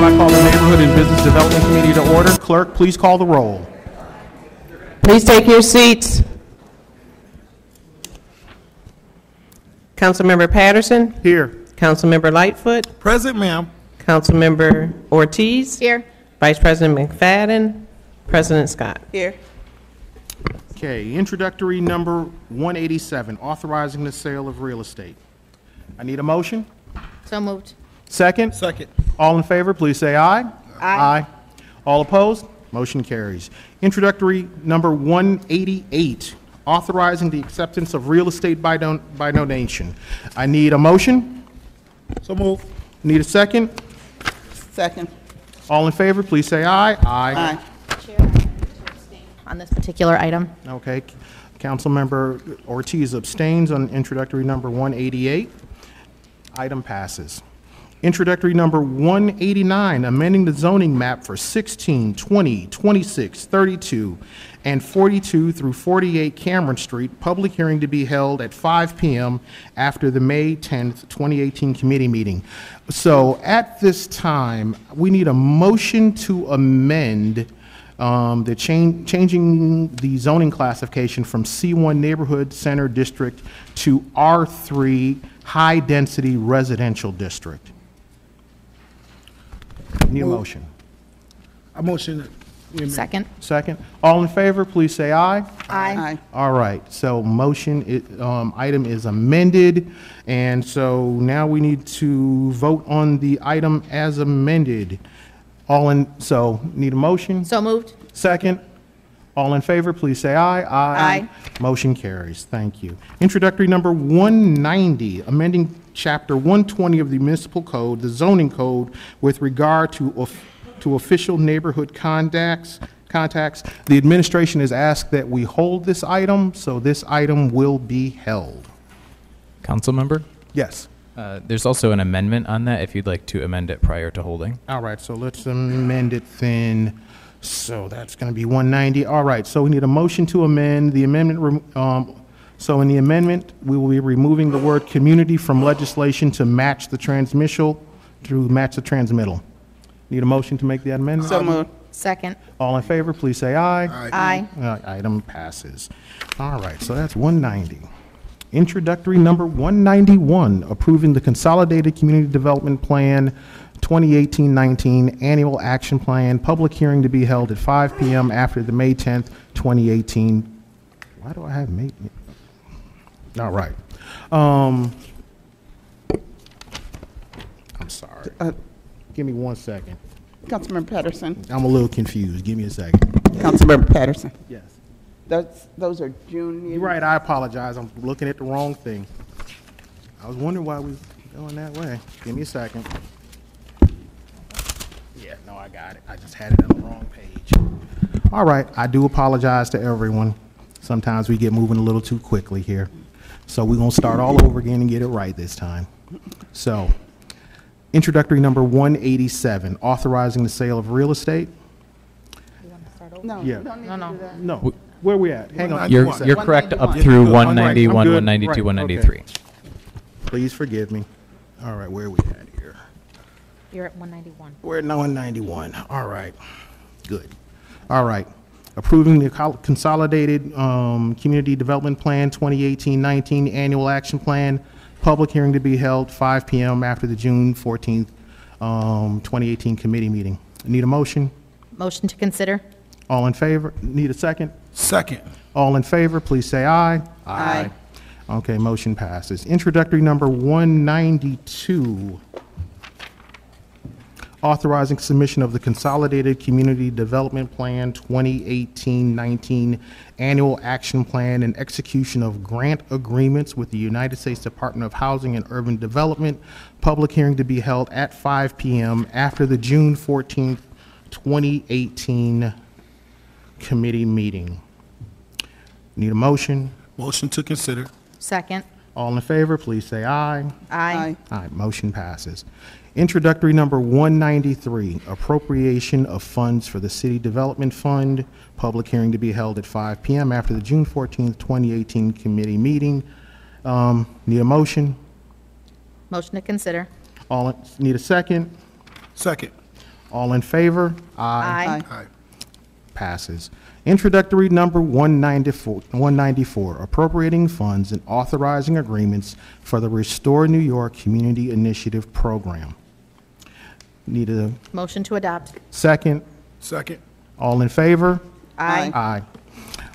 time, I call the Neighborhood and Business Development Committee to order. Clerk, please call the roll. Please take your seats. Councilmember Patterson. Here. Councilmember Lightfoot. Present, ma'am. Councilmember Ortiz. Here. Vice President McFadden. President Scott. Here. Okay, introductory number 187, authorizing the sale of real estate. I need a motion. So moved. Second? Second. All in favor, please say aye. Aye. All opposed? Motion carries. Introductory number 188, authorizing the acceptance of real estate by donation. I need a motion. So move. Need a second? Second. All in favor, please say aye. Aye. Chair, I have to abstain on this particular item. Okay. Councilmember Ortiz abstains on introductory number 188. Item passes. Introductory number 189, amending the zoning map for 16, 20, 26, 32, and 42 through 48 Cameron Street. Public hearing to be held at 5 p.m. after the May 10th, 2018 committee meeting. So at this time, we need a motion to amend changing the zoning classification from C1 Neighborhood Center District to R3 High Density Residential District. Need a motion. I motion it. Second. Second. All in favor, please say aye. Aye. All right, so item is amended, and so now we need to vote on the item as amended. Need a motion? So moved. Second. All in favor, please say aye. Aye. Motion carries. Thank you. Introductory number 190, amending Chapter 120 of the Municipal Code, the zoning code, with regard to official neighborhood contacts. The administration has asked that we hold this item, so this item will be held. Council member? Yes. There's also an amendment on that if you'd like to amend it prior to holding. All right, so let's amend it then. So that's going to be 190. All right, so we need a motion to amend the amendment. So in the amendment, we will be removing the word community from legislation to match the transmittal. Need a motion to make the amendment? So moved. Second. All in favor, please say aye. Aye. Item passes. All right, so that's 190. Introductory number 191, approving the Consolidated Community Development Plan 2018-19 Annual Action Plan, public hearing to be held at 5 p.m. after the May 10th, 2018. Why do I have May? All right. I'm sorry. Give me 1 second. Councilmember Patterson. I'm a little confused. Give me a second. Councilmember Patterson. Yes. Those are June. You're right. I apologize. I'm looking at the wrong thing. I was wondering why we were going that way. Give me a second. Yeah, no, I got it. I just had it on the wrong page. All right. I do apologize to everyone. Sometimes we get moving a little too quickly here. So we're going to start all over again and get it right this time. So, introductory number 187, authorizing the sale of real estate. No, Yeah. you don't need No, to no. do that. No, where we at? Hang on. You're 191. correct up 191. through I'm 191, good. 192, Right, 193. okay. Please forgive me. All right, where are we at here? You're at 191. We're at 191. All right, good. All right, approving the Consolidated Community Development Plan 2018-19 Annual Action Plan, public hearing to be held 5 p.m. after the June 14th, 2018 committee meeting. Need a motion? Motion to consider. All in favor? Need a second? Second. All in favor, please say aye. Aye. Okay, motion passes. Introductory number 192, authorizing submission of the Consolidated Community Development Plan 2018-19 Annual Action Plan and execution of grant agreements with the United States Department of Housing and Urban Development. Public hearing to be held at 5 p.m. after the June 14th, 2018 committee meeting. Need a motion? Motion to consider. Second. All in favor, please say aye. Aye. Aye, motion passes. Introductory number 193, appropriation of funds for the City Development Fund. Public hearing to be held at 5 p.m. after the June 14th, 2018 committee meeting. Need a motion? Motion to consider. Need a second? Second. All in favor? Aye. Aye. Passes. Introductory number 194, appropriating funds and authorizing agreements for the Restore New York Community Initiative Program. Need a Motion to adopt. second? Second. All in favor? Aye. Aye.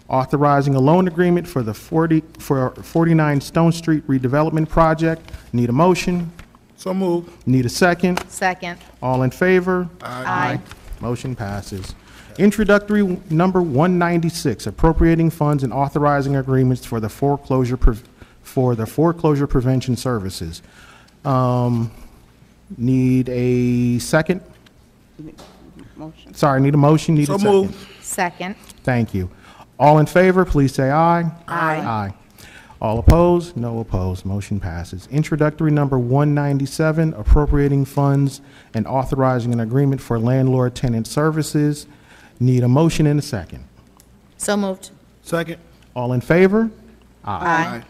Authorizing a loan agreement for the 49 Stone Street redevelopment project. Need a motion? So move. Need a second? Second. All in favor? Aye. Motion passes. Introductory number 196, appropriating funds and authorizing agreements for the foreclosure prevention services. Need a second? Motion. Sorry, need a motion, need a So second. move. Second. Thank you. All in favor, please say aye. Aye. Aye. All opposed? No opposed. Motion passes. Introductory number 197, appropriating funds and authorizing an agreement for landlord-tenant services. Need a motion and a second. So moved. Second. All in favor? Aye.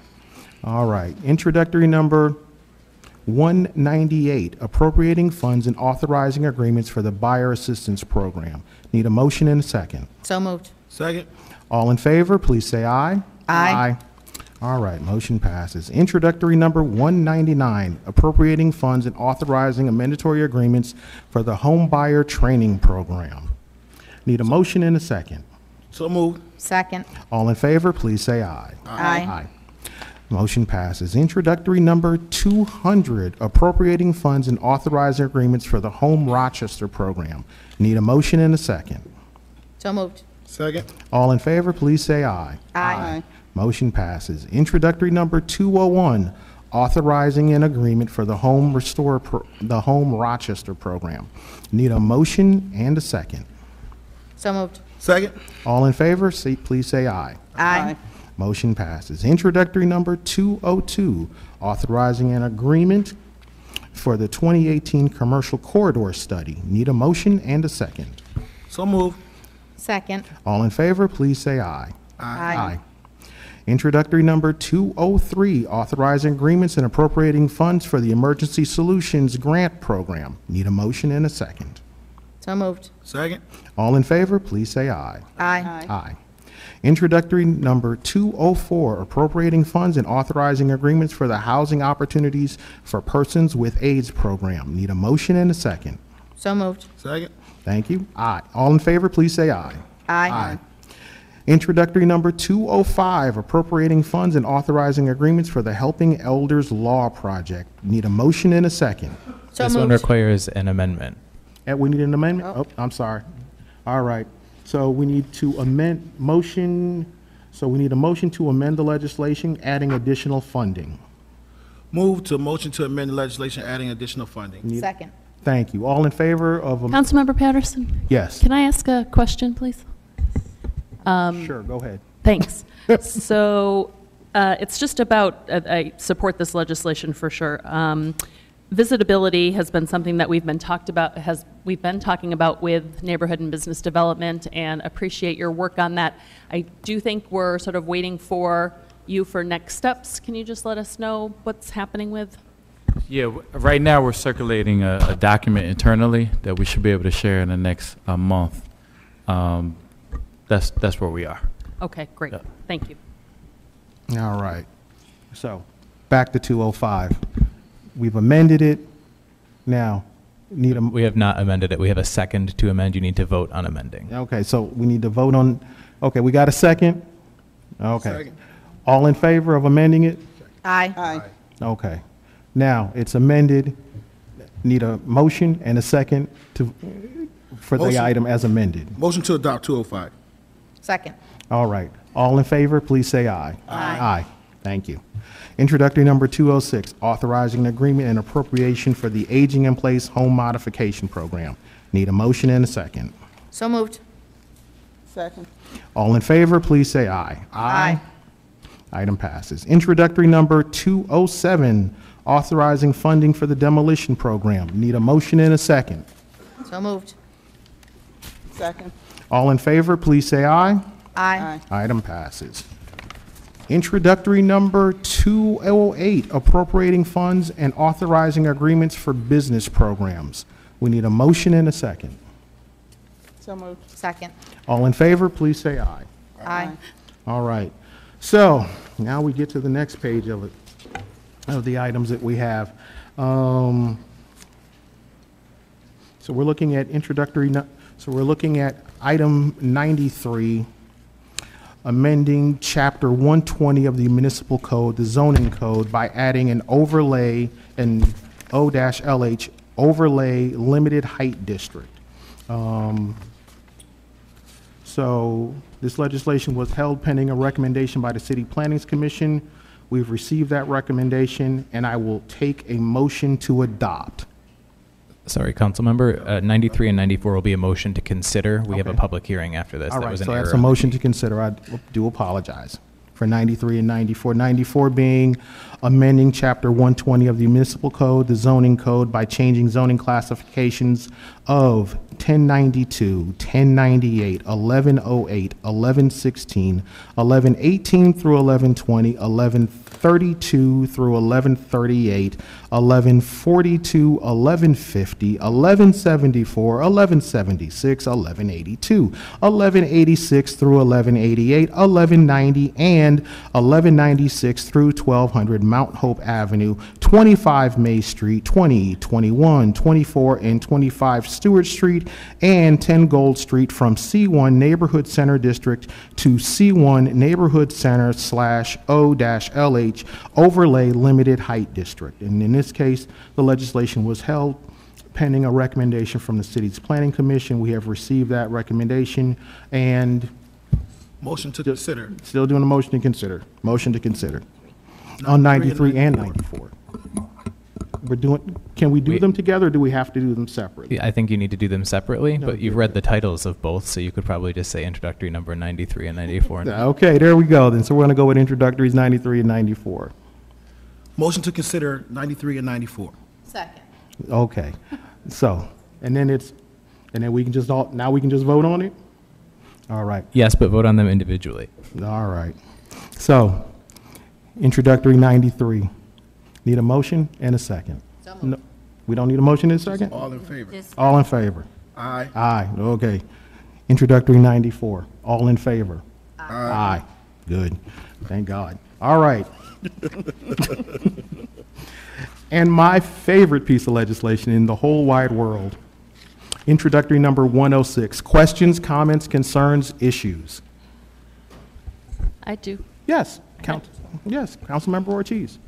All right. Introductory number 198, appropriating funds and authorizing agreements for the Buyer Assistance Program. Need a motion and a second. So moved. Second. All in favor, please say aye. Aye. All right, motion passes. Introductory number 199, appropriating funds and authorizing mandatory agreements for the Home Buyer Training Program. Need a motion and a second. So move. Second. All in favor, please say aye. Aye. Motion passes. Introductory number 200, appropriating funds and authorizing agreements for the Home Rochester Program. Need a motion and a second. So moved. Second. All in favor, please say aye. Aye. Motion passes. Introductory number 201, authorizing an agreement for the Home Rochester Program. Need a motion and a second. So moved. Second. All in favor, please say aye. Aye. Motion passes. Introductory number 202, authorizing an agreement for the 2018 Commercial Corridor Study. Need a motion and a second. So move. Second. All in favor, please say aye. Aye. Introductory number 203, authorizing agreements and appropriating funds for the Emergency Solutions Grant Program. Need a motion and a second. So moved. Second. All in favor, please say aye. Aye. Aye. Introductory number 204, appropriating funds and authorizing agreements for the Housing Opportunities for Persons with AIDS Program. Need a motion and a second. So moved. Second. Thank you. Aye. All in favor, please say aye. Aye. Introductory number 205, appropriating funds and authorizing agreements for the Helping Elders Law Project. Need a motion and a second. So This one moved. requires an amendment. And we need an amendment? Oh. Oh, I'm sorry. All right. So we need to amend we need a motion to amend the legislation, adding additional funding. Move to motion to amend the legislation adding additional funding. Second. Thank you. All in favor of, Councilmember Patterson, yes. can I ask a question, please? Sure, go ahead. Thanks. So it's just about, I support this legislation for sure. Visitability has been something that we've been talking about with neighborhood and business development, and appreciate your work on that. I do think we're sort of waiting for you for next steps. Can you just let us know what's happening with? Yeah, right now we're circulating a document internally that we should be able to share in the next month. That's where we are. Okay, great. Yeah. Thank you. All right. So, back to 205. We've amended it. Now, need a, We have not amended it. We have a second to amend. You need to vote on amending. okay, so we need to vote on, okay, we got a second? Okay. Second. All in favor of amending it? Aye. Aye. Okay. Now, it's amended. Need a motion and a second for the Motion. item as amended. Motion to adopt 205. Second. All right. All in favor, please say aye. Aye. Aye. Thank you. Introductory number 206, authorizing an agreement and appropriation for the Aging in Place Home Modification Program. Need a motion and a second. So moved. Second. All in favor, please say aye. Aye. Item passes. Introductory number 207, authorizing funding for the demolition program. Need a motion and a second. So moved. Second. All in favor, please say aye. Aye. Item passes. Introductory number 208, appropriating funds and authorizing agreements for business programs. We need a motion and a second. So moved. Second. All in favor, please say aye. Aye. All right. So now we get to the next page of it, of the items that we have. So we're looking at so we're looking at item 93, amending chapter 120 of the municipal code, the zoning code, by adding an overlay, an O-LH overlay limited height district. So this legislation was held pending a recommendation by the City Planning's Commission. We've received that recommendation, and I will take a motion to adopt. Sorry, Councilmember, 93 and 94 will be a motion to consider. We have a Okay. public hearing after this. All That right, was an so that's error a on the motion to sheet. consider. I do apologize for 93 and 94. 94 being amending Chapter 120 of the Municipal Code, the zoning code, by changing zoning classifications of 1092, 1098, 1108, 1116, 1118 through 1120, 1132 through 1138, 1142, 1150, 1174, 1176, 1182, 1186 through 1188, 1190, and 1196 through 1200 Mount Hope Avenue, 25 May Street, 20, 21, 24, and 25 Stewart Street, and 10 Gold Street from C1 Neighborhood Center District to C1 Neighborhood Center / O-LH Overlay Limited Height District. And in this case, the legislation was held pending a recommendation from the City's Planning Commission. We have received that recommendation, and Motion to consider. still doing a motion to consider. Motion to consider. On 93 and 94. Can we do them together, or do we have to do them separately? Yeah, I think you need to do them separately, but you've read the titles of both, so you could probably just say introductory number 93 and 94. Okay, there we go then. So we're going to go with introductories 93 and 94. Motion to consider 93 and 94. Second. Okay. So, and then we can just now we can just vote on it? All right. Yes, but vote on them individually. All right. So, introductory 93. Need a motion and a second. So moved. No, we don't need a motion and a second? All in favor? All in favor? Aye. Aye, okay. Introductory 94, all in favor? Aye. Good, thank God. All right. And my favorite piece of legislation in the whole wide world, introductory number 106, questions, comments, concerns, issues. I do. Yes, Councilmember Ortiz.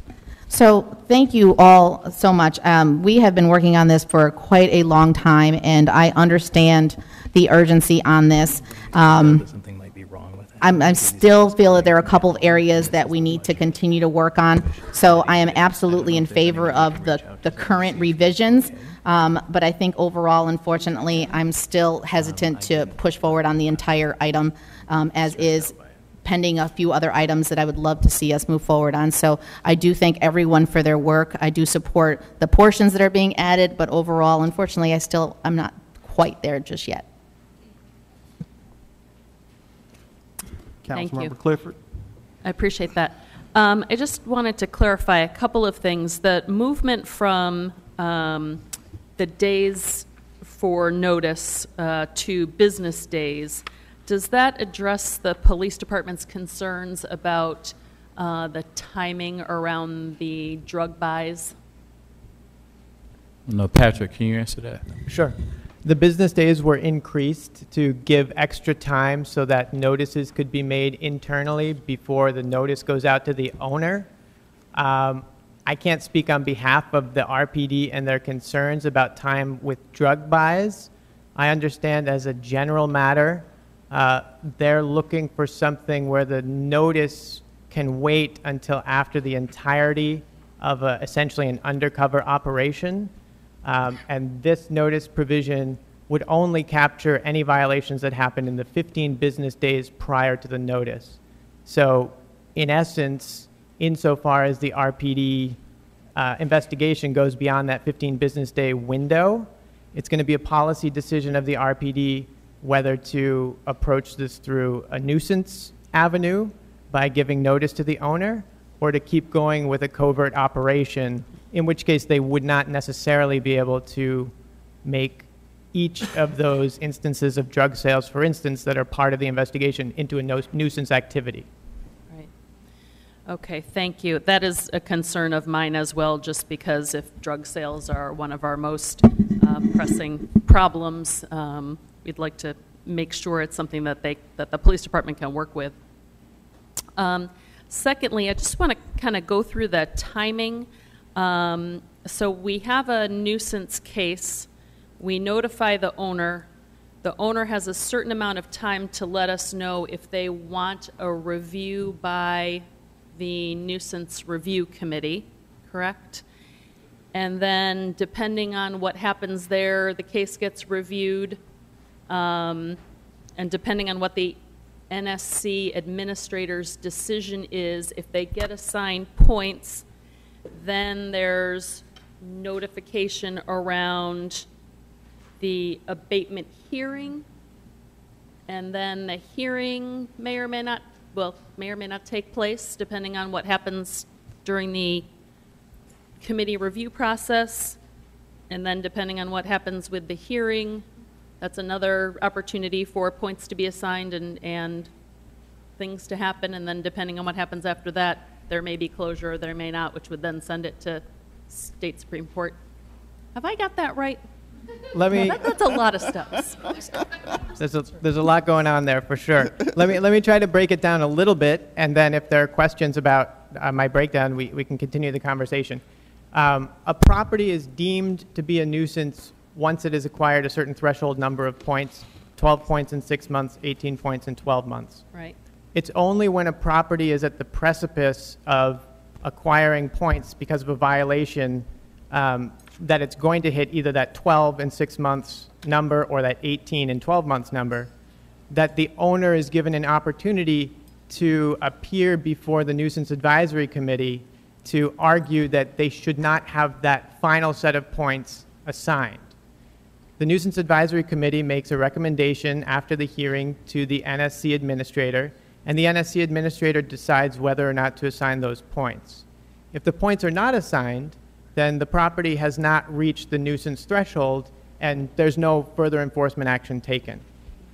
So thank you all so much. We have been working on this for quite a long time, and I understand the urgency on this. Something might be wrong with it. I still feel that there are a couple of areas that we need to continue to work on. So I am absolutely in favor of the current revisions. But I think overall, unfortunately, I'm still hesitant to push forward on the entire item as is, pending a few other items that I would love to see us move forward on. So I do thank everyone for their work. I do support the portions that are being added, but overall, unfortunately, I'm not quite there just yet. Thank you. Councilmember Clifford. I appreciate that. I just wanted to clarify a couple of things. The movement from the days for notice to business days, does that address the police department's concerns about the timing around the drug buys? No, Patrick, can you answer that? Sure. The business days were increased to give extra time so that notices could be made internally before the notice goes out to the owner. I can't speak on behalf of the RPD and their concerns about time with drug buys. I understand as a general matter, they're looking for something where the notice can wait until after the entirety of essentially an undercover operation. And this notice provision would only capture any violations that happen in the 15 business days prior to the notice. So in essence, insofar as the RPD investigation goes beyond that 15 business day window, it's going to be a policy decision of the RPD whether to approach this through a nuisance avenue by giving notice to the owner, or to keep going with a covert operation, in which case they would not necessarily be able to make each of those instances of drug sales, for instance, that are part of the investigation into a nuisance activity. Right. Okay, thank you. That is a concern of mine as well, just because if drug sales are one of our most pressing problems, we'd like to make sure it's something that the police department can work with. Secondly, I just want to kind of go through the timing. So we have a nuisance case. We notify the owner. The owner has a certain amount of time to let us know if they want a review by the nuisance review committee, correct? And then depending on what happens there, the case gets reviewed. And depending on what the NSC administrator's decision is, if they get assigned points, then there's notification around the abatement hearing, and then the hearing may or may not take place depending on what happens during the committee review process, and then depending on what happens with the hearing, that's another opportunity for points to be assigned and things to happen, and then depending on what happens after that, there may be closure or there may not, which would then send it to state Supreme Court. Have I got that right? That's a lot of steps. There's a lot going on there for sure. Let me try to break it down a little bit, and then if there are questions about my breakdown, we can continue the conversation. A property is deemed to be a nuisance once it has acquired a certain threshold number of points, 12 points in 6 months, 18 points in 12 months. Right. It's only when a property is at the precipice of acquiring points because of a violation that it's going to hit either that 12 in 6 months number or that 18 in 12 months number, that the owner is given an opportunity to appear before the nuisance advisory committee to argue that they should not have that final set of points assigned. The nuisance advisory committee makes a recommendation after the hearing to the NSC administrator, and the NSC administrator decides whether or not to assign those points. If the points are not assigned, then the property has not reached the nuisance threshold and there's no further enforcement action taken.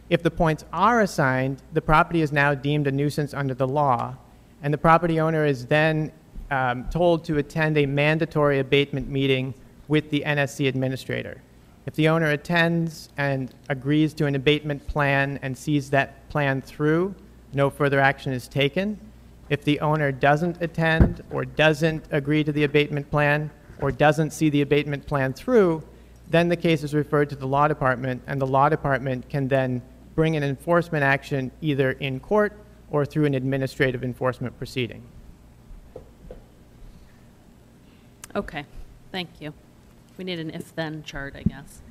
If the points are assigned, the property is now deemed a nuisance under the law, and the property owner is then told to attend a mandatory abatement meeting with the NSC administrator. If the owner attends and agrees to an abatement plan and sees that plan through, no further action is taken. If the owner doesn't attend or doesn't agree to the abatement plan or doesn't see the abatement plan through, then the case is referred to the law department, and the law department can then bring an enforcement action either in court or through an administrative enforcement proceeding. Okay, thank you. We need an if-then chart, I guess.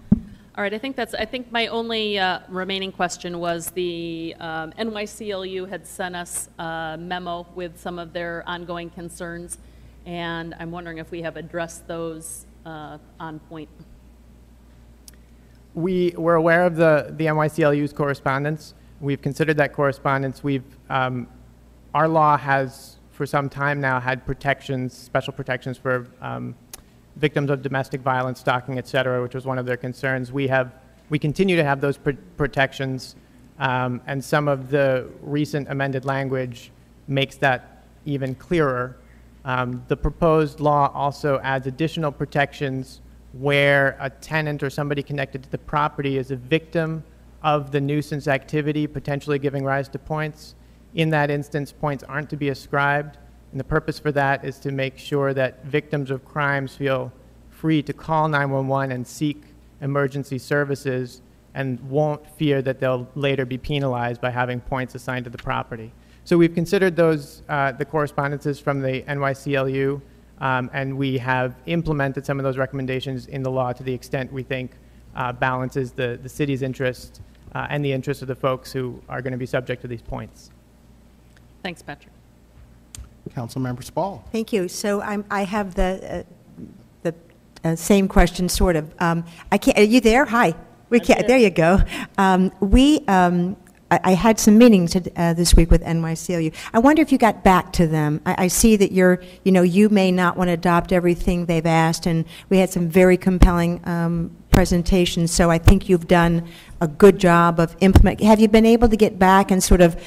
All right, I think my only remaining question was the NYCLU had sent us a memo with some of their ongoing concerns, and I'm wondering if we have addressed those on point. We're aware of the NYCLU's correspondence. We've considered that correspondence. Our law has, for some time now, had protections, special protections for victims of domestic violence, stalking, et cetera, which was one of their concerns. We continue to have those protections, and some of the recent amended language makes that even clearer. The proposed law also adds additional protections where a tenant or somebody connected to the property is a victim of the nuisance activity, potentially giving rise to points. In that instance, points aren't to be ascribed. And the purpose for that is to make sure that victims of crimes feel free to call 911 and seek emergency services and won't fear that they'll later be penalized by having points assigned to the property. So we've considered those, the correspondences from the NYCLU, and we have implemented some of those recommendations in the law to the extent we think balances the city's interest and the interest of the folks who are going to be subject to these points. Thanks, Patrick. Councilmember Spall. Thank you. So I have the same question, sort of. I can't. Are you there? Hi. We can't. There you go. I had some meetings this week with NYCLU. I wonder if you got back to them. I see that you may not want to adopt everything they've asked, and we had some very compelling presentation, so I think you've done a good job of implementing. Have you been able to get back and sort of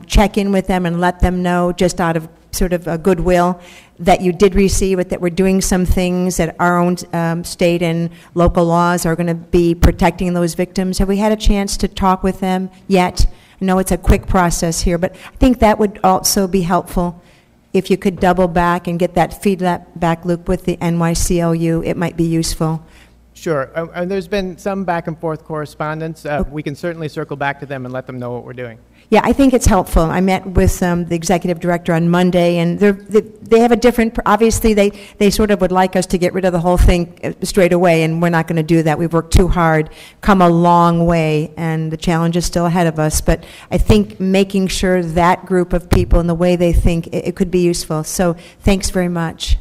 check in with them and let them know, just out of sort of a goodwill, that you did receive it, that we're doing some things, that our own state and local laws are going to be protecting those victims? Have we had a chance to talk with them yet? I know it's a quick process here, but I think that would also be helpful. If you could double back and get that feedback loop with the NYCLU, it might be useful. Sure. There's been some back and forth correspondence. We can certainly circle back to them and let them know what we're doing. Yeah, I think it's helpful. I met with the executive director on Monday, and they have a different, obviously, they sort of would like us to get rid of the whole thing straight away, and we're not going to do that. We've worked too hard, come a long way, and the challenge is still ahead of us. But I think making sure that group of people and the way they think, it could be useful. So thanks very much.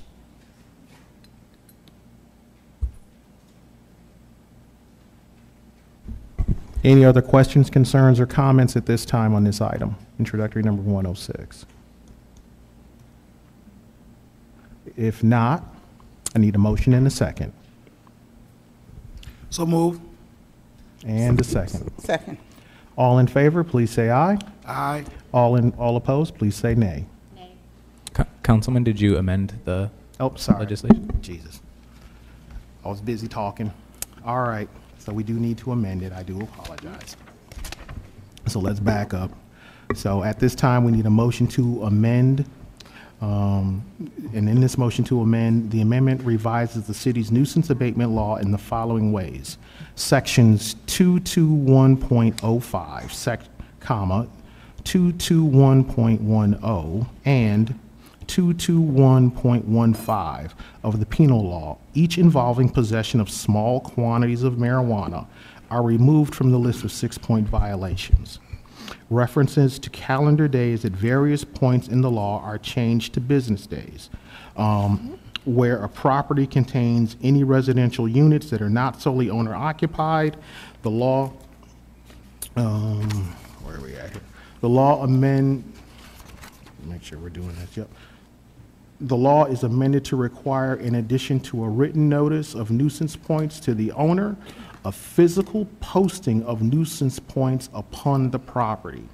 Any other questions, concerns, or comments at this time on this item, introductory number 106? If not, I need a motion and a second. So moved. And a second. Second. All in favor, please say aye. Aye. All opposed, please say nay. Councilman, did you amend the Oh, sorry. legislation? Jesus. I was busy talking. All right, so we do need to amend it. I do apologize. So let's back up. So at this time, we need a motion to amend. And in this motion to amend, the amendment revises the city's nuisance abatement law in the following ways. Sections 221.05, comma, 221.10, and 221.15 of the penal law, each involving possession of small quantities of marijuana, are removed from the list of 6-point violations. References to calendar days at various points in the law are changed to business days. Where a property contains any residential units that are not solely owner occupied, the law, where are we at here? The law make sure we're doing this, yep. The law is amended to require, in addition to a written notice of nuisance points to the owner, a physical posting of nuisance points upon the property.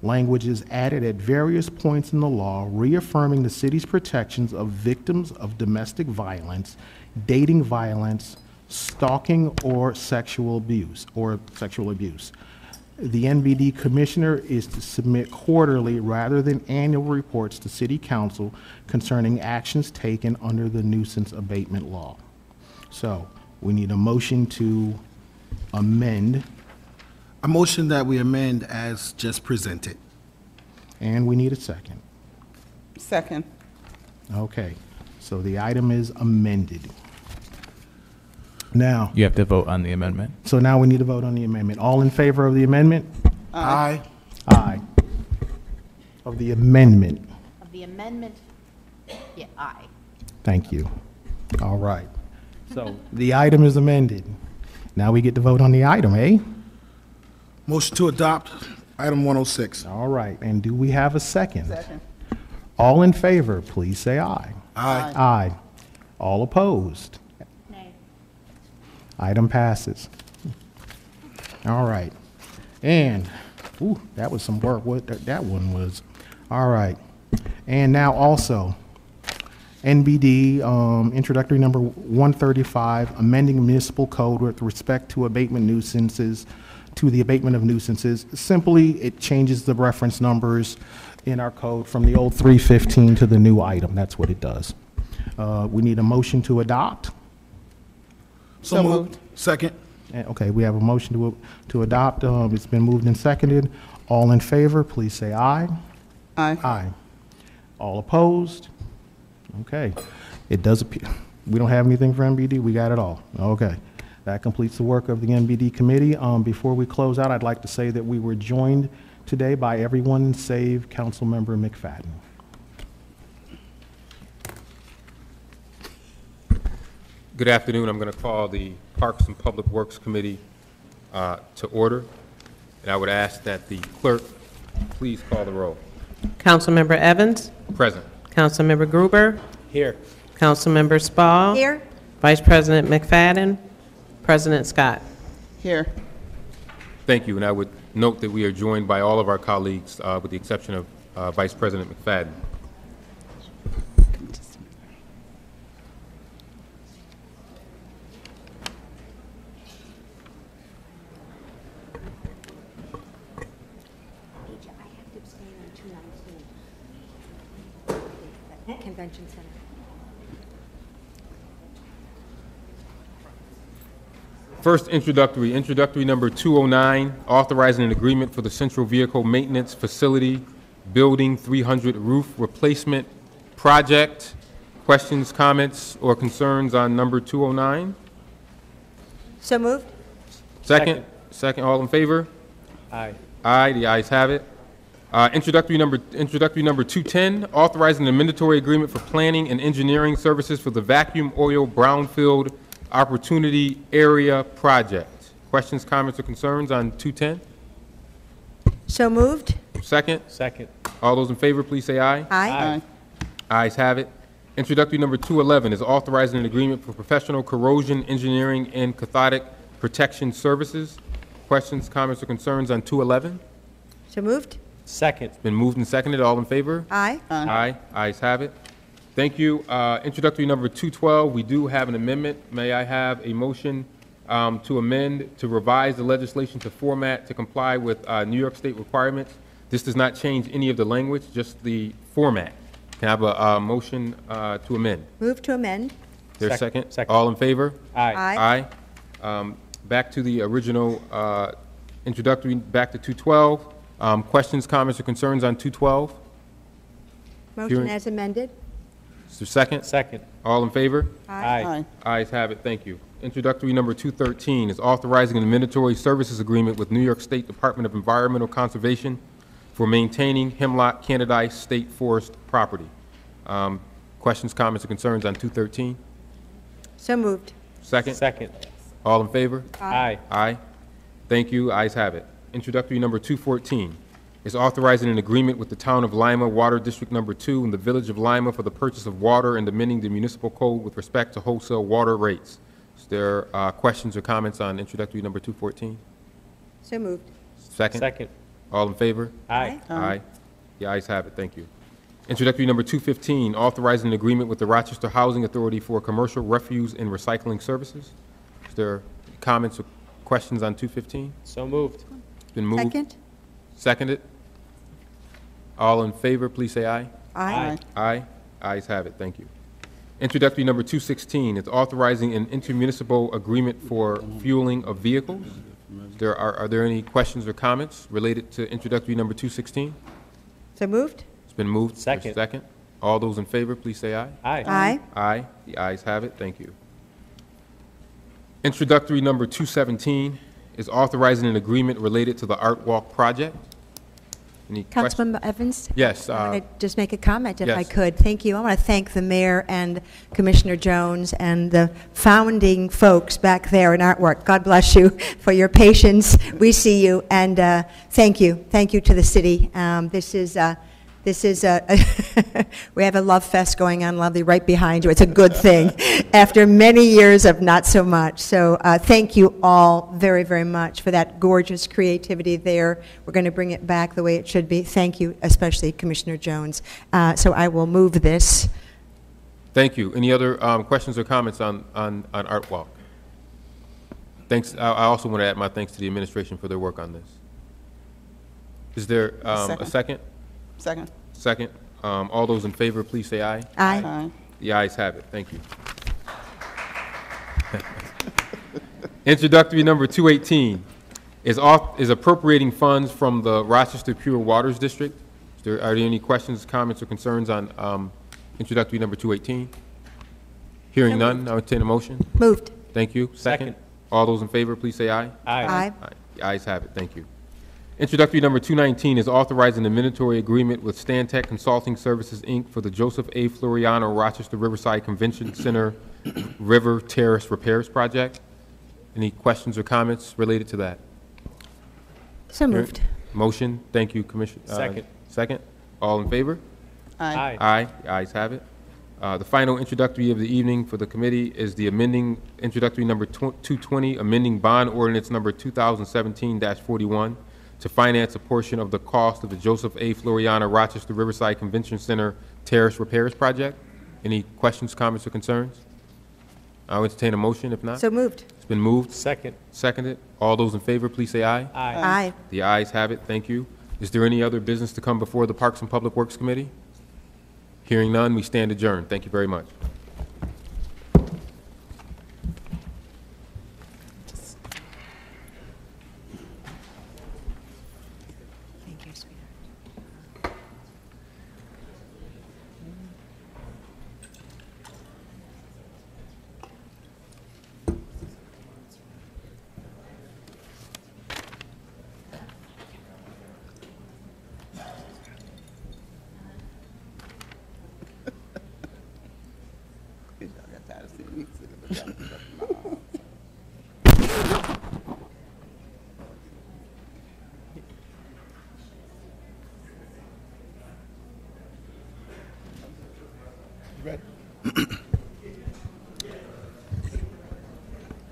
Language is added at various points in the law, reaffirming the city's protections of victims of domestic violence, dating violence, stalking, or sexual abuse. The NBD commissioner is to submit quarterly rather than annual reports to City Council concerning actions taken under the nuisance abatement law. So we need a motion to amend. A motion that we amend as just presented. And we need a second. Second. Okay, so the item is amended. Now, You have to vote on the amendment. so now we need to vote on the amendment. All in favor of the amendment? Aye. Aye. Of the amendment. Of the amendment, yeah, aye. Thank you. All right. So the item is amended. Now we get to vote on the item, eh? Motion to adopt item 106. All right, and do we have a second? Second. All in favor, please say aye. Aye. Aye. All opposed? Nay. Item passes. All right. And, ooh, that was some work. What that one was. All right. And now also, NBD, introductory number 135, amending municipal code with respect to abatement nuisances, to the abatement of nuisances. Simply, it changes the reference numbers in our code from the old 315 to the new item. That's what it does. We need a motion to adopt. So moved. Second. Okay, we have a motion to adopt. It's been moved and seconded. All in favor, please say aye. Aye. Aye. All opposed? Okay. It does appear, we don't have anything for NBD, we got it all. Okay. That completes the work of the NBD committee. Before we close out, I'd like to say that we were joined today by everyone save Councilmember McFadden. Good afternoon. I'm going to call the Parks and Public Works Committee to order, and I would ask that the clerk please call the roll. Councilmember Evans? Present. Councilmember Gruber? Here. Councilmember Spall? Here? Vice President McFadden? President Scott. Here. Thank you, and I would note that we are joined by all of our colleagues, with the exception of Vice President McFadden. Convention Center. First, introductory number 209, authorizing an agreement for the Central Vehicle Maintenance Facility Building 300 Roof Replacement Project. Questions, comments, or concerns on number 209? So moved? Second? Second, all in favor? Aye. Aye, the ayes have it. Introductory number 210, authorizing an amendatory agreement for planning and engineering services for the Vacuum Oil Brownfield Opportunity Area Project. Questions, comments, or concerns on 210? So moved? Second? Second. All those in favor, please say aye. Aye. Ayes have it. Introductory number 211 is authorizing an agreement for professional corrosion engineering and cathodic protection services. Questions, comments, or concerns on 211? So moved? Second. Been moved and seconded. All in favor? Aye. Aye. Ayes have it. Thank you. Introductory number 212, we do have an amendment. May I have a motion to amend, to revise the legislation to format to comply with New York State requirements? This does not change any of the language, just the format. Can I have a motion to amend? Move to amend? There's a second? Second. All in favor? Aye. Aye. Back to the original introductory, back to 212. Questions, comments, or concerns on 212? Motion Hearing- as amended? Is there a second? Second. All in favor? Aye. Ayes have it, thank you. Introductory number 213 is authorizing an administrative services agreement with New York State Department of Environmental Conservation for maintaining Hemlock Canadice State Forest property. Questions, comments, or concerns on 213? So moved? Second? Second. All in favor? Aye. Aye. Thank you, ayes have it. Introductory number 214 is authorizing an agreement with the Town of Lima Water District Number 2 and the Village of Lima for the purchase of water and amending the municipal code with respect to wholesale water rates. Is there questions or comments on introductory number 214? So moved? Second? Second. All in favor? Aye. Aye. The ayes have it, thank you. Introductory number 215, authorizing an agreement with the Rochester Housing Authority for commercial refuse and recycling services. Is there comments or questions on 215? So moved. Been moved. Second? Seconded. All in favor, please say aye. Aye. Aye. Ayes have it, thank you. Introductory number 216 is authorizing an intermunicipal agreement for fueling of vehicles. Are there any questions or comments related to introductory number 216? So moved? It's been moved. Second. Second. All those in favor, please say aye. Aye. Aye. Aye. The ayes have it, thank you. Introductory number 217 is authorizing an agreement related to the Art Walk project. Any questions? Councilmember Evans? Yes. I want to just make a comment, if I yes. could. Thank you. I want to thank the mayor and Commissioner Jones and the founding folks back there in Artwork. God bless you for your patience. We see you, and thank you. Thank you to the city. This is we have a love fest going on, lovely, right behind you. It's a good thing after many years of not so much. So thank you all very, very much for that gorgeous creativity there. We're going to bring it back the way it should be. Thank you, especially Commissioner Jones. So I will move this. Thank you. Any other questions or comments on Art Walk? Thanks. I also want to add my thanks to the administration for their work on this. Is there a second? Second. Second. All those in favor, please say aye. Aye. Aye. The ayes have it. Thank you. Introductory number 218 is appropriating funds from the Rochester Pure Waters District. Are there any questions, comments, or concerns on introductory number 218? Hearing none, I'll entertain a motion. Moved. Thank you. Second. All those in favor, please say aye. Aye. Aye. The ayes have it. Thank you. Introductory number 219 is authorizing a mandatory agreement with Stantec Consulting Services, Inc. for the Joseph A. Floriano Rochester Riverside Convention Center River Terrace Repairs Project. Any questions or comments related to that? So moved. Motion. Thank you, Commissioner. Second. Second. All in favor? Aye. Aye. The ayes have it. The final introductory of the evening for the committee is the amending introductory number 220, amending bond ordinance number 2017-41 to finance a portion of the cost of the Joseph A. Floriana Rochester Riverside Convention Center Terrace Repairs Project. Any questions, comments, or concerns? I'll entertain a motion if not. So moved. It's been moved. Second. Seconded. All those in favor, please say aye. Aye. Aye. The ayes have it. Thank you. Is there any other business to come before the Parks and Public Works Committee? Hearing none, we stand adjourned. Thank you very much. Thank you, sweetheart.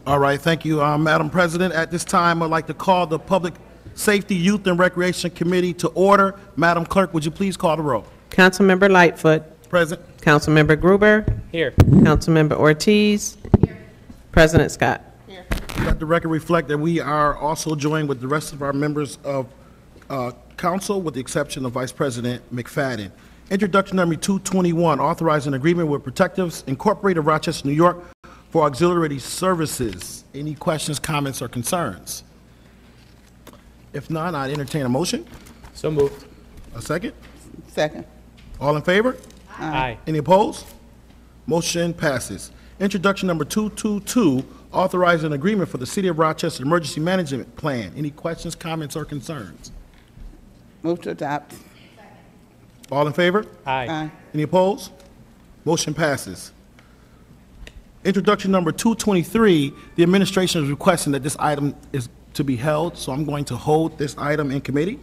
All right, thank you, Madam President. At this time, I'd like to call the Public Safety, Youth, and Recreation Committee to order. Madam Clerk, would you please call the roll? Councilmember Lightfoot. Present. Councilmember Gruber. Here. Councilmember Ortiz. President Scott. Let the record reflect that we are also joined with the rest of our members of council, with the exception of Vice President McFadden. Introduction number 221, authorizing agreement with Protectives Incorporated of Rochester, New York for auxiliary services. Any questions, comments, or concerns? If not, I'd entertain a motion. So moved. A second? Second. All in favor? Aye. Any opposed? Motion passes. Introduction number 222, authorizing agreement for the City of Rochester Emergency Management Plan. Any questions, comments, or concerns? Move to adopt. All in favor? Aye. Any opposed? Motion passes. Introduction number 223, the administration is requesting that this item is to be held, so I'm going to hold this item in committee.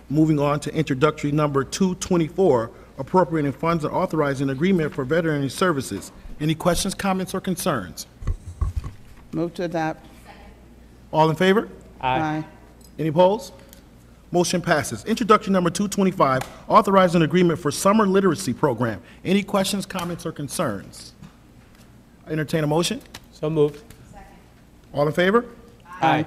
Moving on to introductory number 224, appropriating funds and authorizing agreement for veterinary services. Any questions, comments, or concerns? Move to adopt. All in favor? Aye. Any opposed? Motion passes. Introduction number 225, authorizing agreement for summer literacy program. Any questions, comments, or concerns? I entertain a motion. So moved. All in favor? Aye.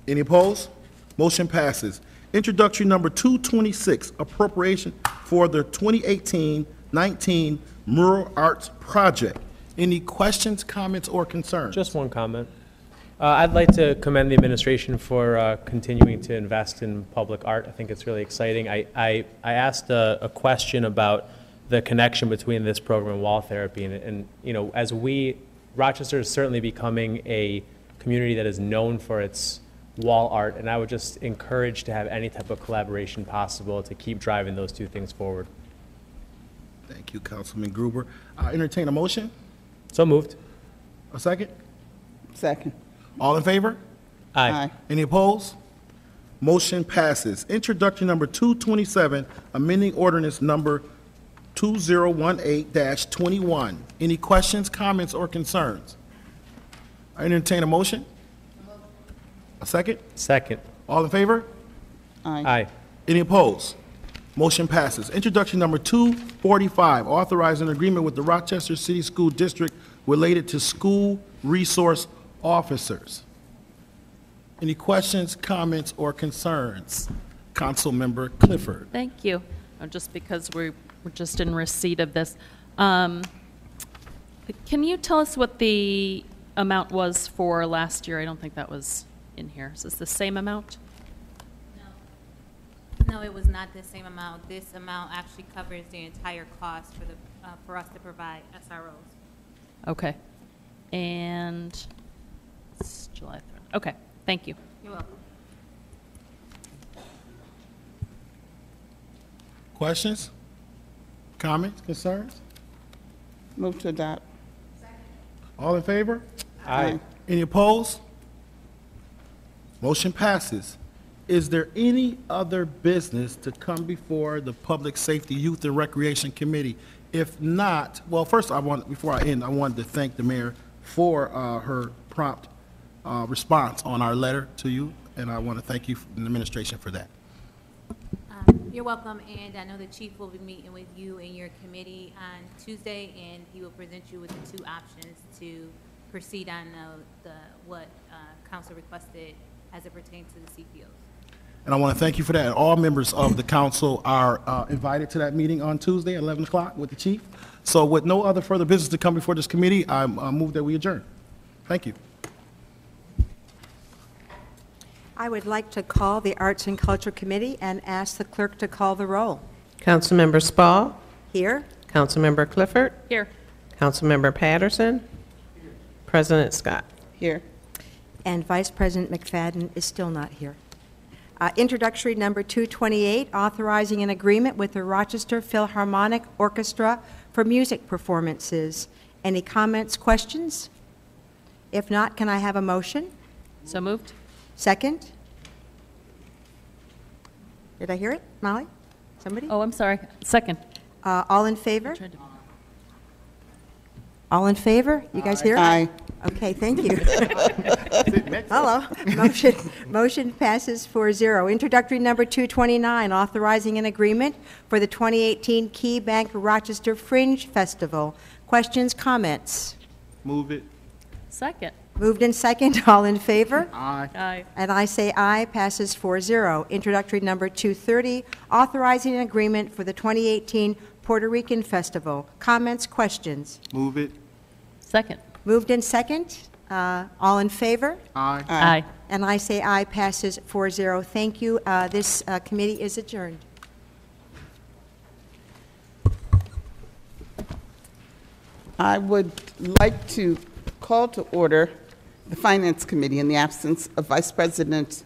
Any opposed? Motion passes. Introductory number 226, appropriation for the 2018-19 Mural Arts Project. Any questions, comments, or concerns? Just one comment. I'd like to commend the administration for continuing to invest in public art. I think it's really exciting. I asked a question about the connection between this program and wall therapy, and you know, as Rochester is certainly becoming a community that is known for its wall art, and I would just encourage to have any type of collaboration possible to keep driving those two things forward. Thank you, Councilman Gruber. I entertain a motion. So moved. A second? Second. All in favor? Aye. Any opposed? Motion passes. Introduction number 227, amending ordinance number 2018-21. Any questions, comments, or concerns? I entertain a motion. A second? Second. All in favor? Aye. Any opposed? Motion passes. Introduction number 245, authorizing agreement with the Rochester City School District related to school resource officers. Any questions, comments, or concerns? Councilmember Clifford. Thank you. Just because we're just in receipt of this. Can you tell us what the amount was for last year? I don't think that was in here. Is this the same amount? No, it was not the same amount. This amount actually covers the entire cost for us to provide SROs. Okay. And it's July 3rd. Okay, thank you. You're welcome. Questions? Comments, concerns? Move to adopt. All in favor? Aye. Any opposed? Motion passes. Is there any other business to come before the Public Safety, Youth, and Recreation Committee? If not, well, first, before I end, I wanted to thank the mayor for her prompt response on our letter to you, and I want to thank you, the administration, for that. You're welcome, and I know the chief will be meeting with you and your committee on Tuesday, and he will present you with the two options to proceed on what council requested as it pertains to the CPOs. And I want to thank you for that. And all members of the council are invited to that meeting on Tuesday at 11 o'clock with the chief. So with no other further business to come before this committee, I move that we adjourn. Thank you. I would like to call the Arts and Culture Committee and ask the clerk to call the roll. Councilmember Spall, Here. Councilmember Clifford, Here. Councilmember Patterson, President Scott. Here. And Vice President McFadden is still not here. Introductory number 228, authorizing an agreement with the Rochester Philharmonic Orchestra for music performances. Any comments, questions? If not, can I have a motion? So moved. Second? Did I hear it? Molly? Somebody? Oh, I'm sorry. Second. All in favor? All in favor? You guys hear it? Aye. Okay, thank you. Hello. Motion passes 4-0. Introductory number 229, authorizing an agreement for the 2018 Key Bank Rochester Fringe Festival. Questions, comments? Move it. Second. Moved in second. All in favor? Aye. Aye. And I say aye, passes 4-0. Introductory number 230, authorizing an agreement for the 2018 Puerto Rican Festival. Comments, questions? Move it. Second. Moved in second. All in favor? Aye. Aye. And I say aye, passes 4-0. Thank you. This committee is adjourned. I would like to call to order the Finance Committee in the absence of Vice President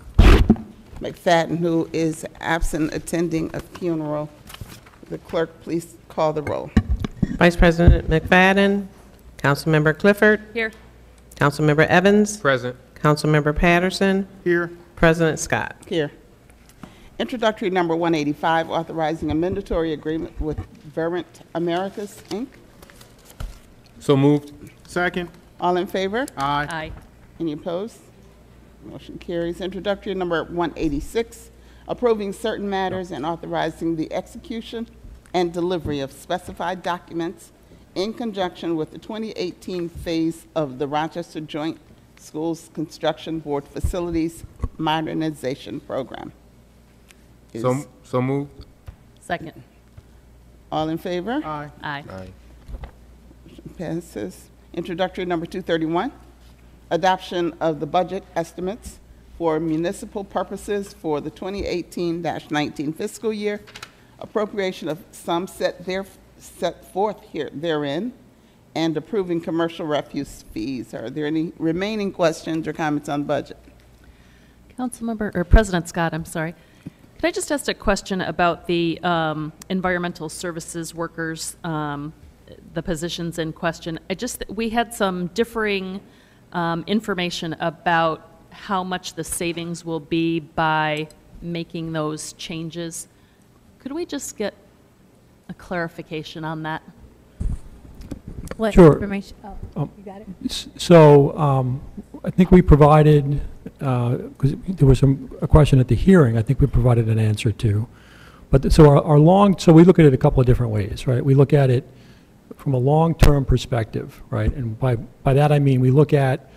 McFadden, who is absent attending a funeral. The clerk, please call the roll. Vice President McFadden, Councilmember Clifford, Here. Councilmember Evans, Present. Councilmember Patterson, Here. President Scott. Here. Introductory number 185, authorizing a mandatory agreement with Verint Americas, Inc. So moved. Second. All in favor? Aye. Aye. Any opposed? Motion carries. Introductory number 186, approving certain matters and authorizing the execution and delivery of specified documents in conjunction with the 2018 phase of the Rochester Joint Schools Construction Board Facilities Modernization Program. So moved. Second. All in favor? Aye. Aye. Passes. Introductory number 231, adoption of the budget estimates for municipal purposes for the 2018-19 fiscal year, appropriation of some set forth therein, and approving commercial refuse fees. Are there any remaining questions or comments on the budget? Councilmember, or President Scott, I'm sorry. Could I just ask a question about the environmental services workers, the positions in question? We had some differing information about how much the savings will be by making those changes. Could we just get a clarification on that? What Sure. information? Oh, you got it. So I think we provided, because there was a question at the hearing, I think we provided an answer to. But so we look at it a couple of different ways, right? We look at it from a long-term perspective, right? And by that I mean we look at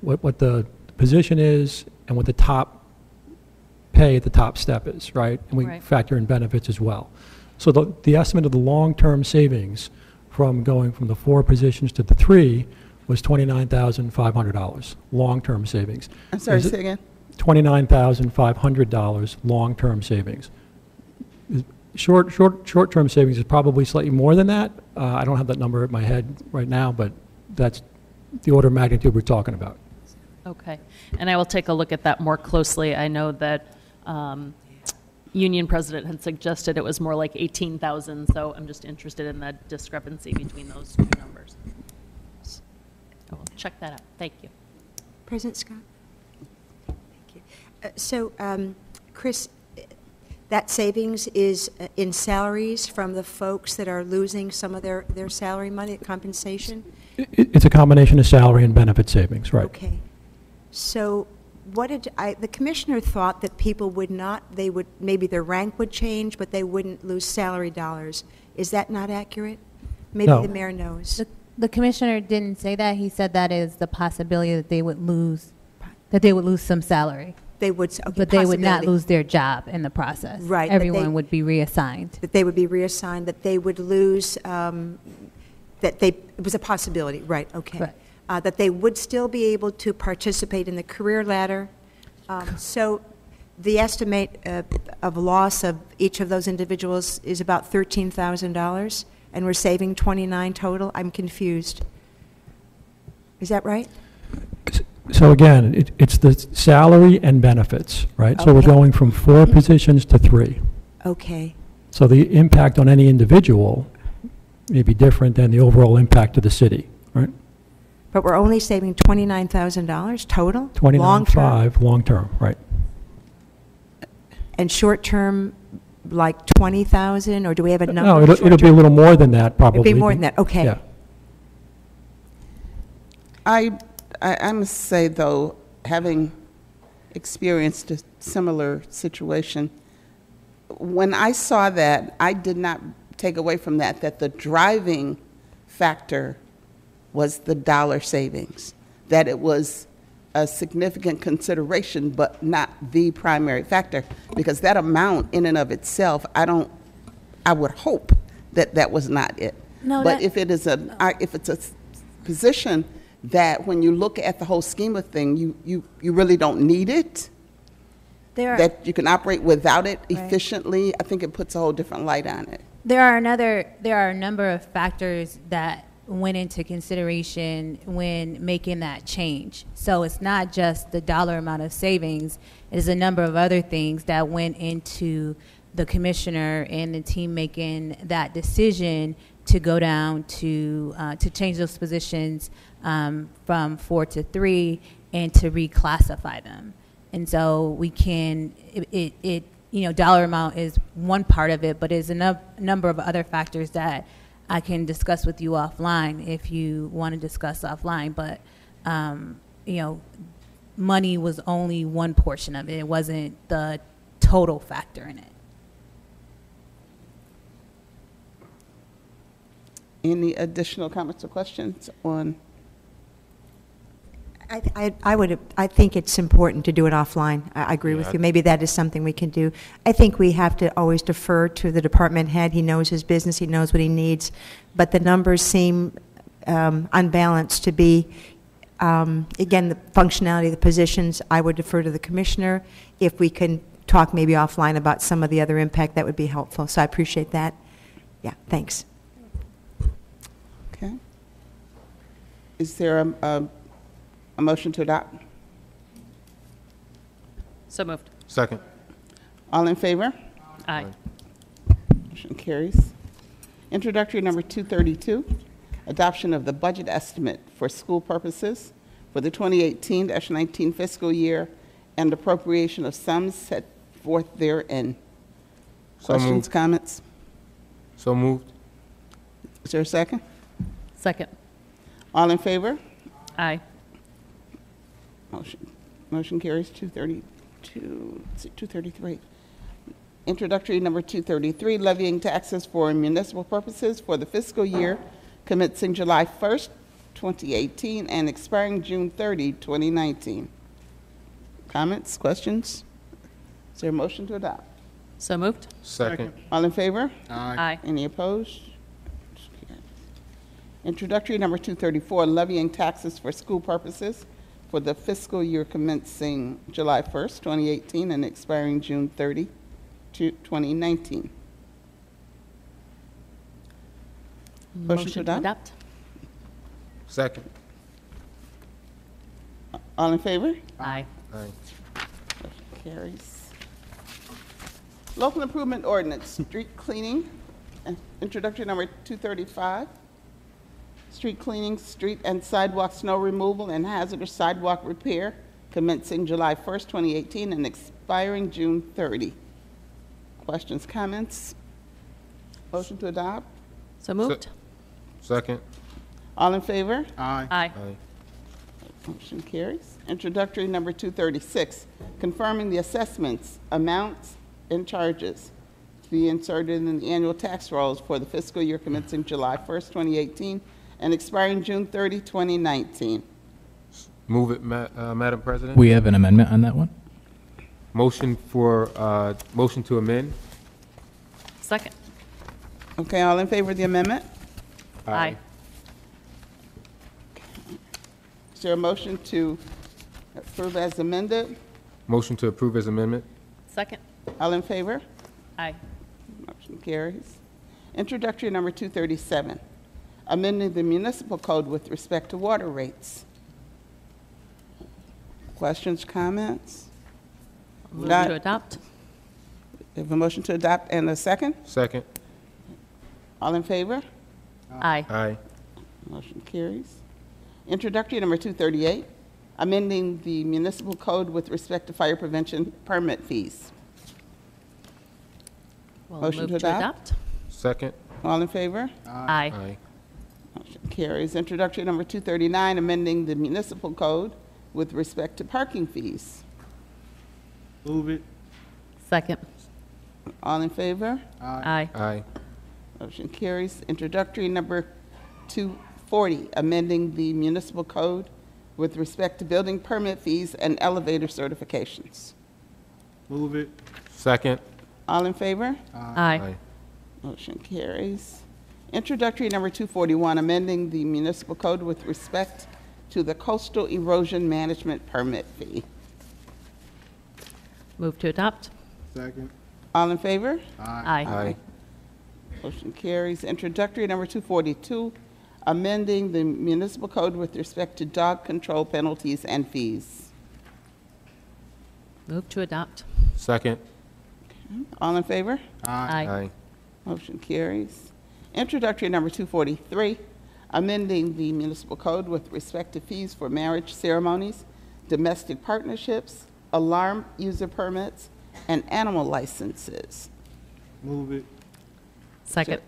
what the position is and what the top pay at the top step is, right? And we Right. factor in benefits as well. So the estimate of the long-term savings from going from the 4 positions to the 3 was $29,500, long-term savings. I'm sorry, Is it- say again? $29,500 long-term savings. Short-term savings is probably slightly more than that. I don't have that number in my head right now, but that's the order of magnitude we're talking about. Okay. And I will take a look at that more closely. I know that union president had suggested it was more like 18,000, so I'm just interested in the discrepancy between those two numbers. I will check that out. Thank you. President Scott? Thank you. So, Chris, That savings is in salaries from the folks that are losing some of their salary money, compensation? It's a combination of salary and benefit savings, right? Okay. So the commissioner thought that people would not, maybe their rank would change, but they wouldn't lose salary dollars. Is that not accurate? Maybe No. the mayor knows. The commissioner didn't say that. He said that is the possibility that they would lose some salary. They would, okay, But they would not possibility. lose their job in the process. Right, but Everyone would be reassigned. That they would be reassigned, that they would lose, it was a possibility, right, okay. Right. That they would still be able to participate in the career ladder. So the estimate of loss of each of those individuals is about $13,000, and we're saving 29 total? I'm confused. Is that right? So again, it's the salary and benefits, right? So we're Okay. going from 4 positions to 3. Okay. So the impact on any individual may be different than the overall impact of the city, right? But we're only saving $29,000 total? Long-term? 29.5 long-term, right? And short-term, like 20,000, or do we have a number? No, for it'll be a short-term? little more than that, probably. It'll be more than that, okay. Yeah. I must say, though, having experienced a similar situation, when I saw that, I did not take away from that the driving factor was the dollar savings, that it was a significant consideration, but not the primary factor, because that amount in and of itself, I would hope that that was not it. No, but that- if it's a position that when you look at the whole scheme of things, you really don't need it, that you can operate without it efficiently, I think it puts a whole different light on it. There are a number of factors that went into consideration when making that change. So it's not just the dollar amount of savings, it's a number of other things that went into the commissioner and the team making that decision to go down to change those positions from 4 to 3 and to reclassify them. And so we can, dollar amount is one part of it, but there's a number of other factors that I can discuss with you offline if you want to discuss offline. But, money was only one portion of it. It wasn't the total factor in it. Any additional comments or questions on? I think it's important to do it offline. I agree with you. Maybe that is something we can do. I think we have to always defer to the department head. He knows his business. He knows what he needs. But the numbers seem unbalanced to be, again, the functionality of the positions. I would defer to the commissioner. If we can talk maybe offline about some of the other impact, that would be helpful. So I appreciate that. Yeah, thanks. Okay. Is there a motion to adopt? So moved. Second. All in favor? Aye. Motion carries. Introductory number 232, adoption of the budget estimate for school purposes for the 2018-19 fiscal year and appropriation of sums set forth therein. So Questions, moved. comments? So moved. Is there a second? Second. All in favor? Aye. Motion carries. 233. Introductory number 233, levying taxes for municipal purposes for the fiscal year commencing July 1st, 2018 and expiring June 30, 2019. Comments, questions? Is there a motion to adopt? So moved. Second. All in favor? Aye. Any opposed? Introductory number 234, levying taxes for school purposes for the fiscal year commencing July 1st, 2018 and expiring June 30, 2019. Motion to adopt? Second. All in favor? Aye. Aye. Motion carries. Local improvement ordinance, street cleaning, introductory number 235. Street cleaning, street and sidewalk snow removal, and hazardous sidewalk repair commencing July 1st, 2018 and expiring June 30. Questions, comments? Motion to adopt? So moved. Second. All in favor? Aye. Aye. Motion carries. Introductory number 236, confirming the assessments, amounts, and charges to be inserted in the annual tax rolls for the fiscal year commencing July 1st, 2018, and expiring June 30, 2019. Move it, Madam President. We have an amendment on that one. Motion to amend. Second. Okay, all in favor of the amendment? Aye. Is there a motion to approve as amended? Motion to approve as amendment. Second. All in favor? Aye. Motion carries. Introductory number 237, amending the municipal code with respect to water rates. Questions, comments? Move Not- to adopt. We have a motion to adopt and a second. Second. All in favor? Aye. Aye. Motion carries. Introductory number 238, amending the municipal code with respect to fire prevention permit fees. We'll Motion move to adopt? Second. All in favor? Aye. Aye. Motion carries. Introductory number 239, amending the municipal code with respect to parking fees. Move it. Second. All in favor? Aye. Aye. Motion carries. Introductory number 240, amending the municipal code with respect to building permit fees and elevator certifications. Move it. Second. All in favor? Aye. Motion carries. Introductory number 241, amending the municipal code with respect to the coastal erosion management permit fee. Move to adopt. Second. All in favor? Aye. Aye. Motion carries. Introductory number 242, amending the municipal code with respect to dog control penalties and fees. Move to adopt. Second. All in favor? Aye. Aye. Motion carries. Introductory number 243, amending the municipal code with respect to fees for marriage ceremonies, domestic partnerships, alarm user permits, and animal licenses. Move it. Second.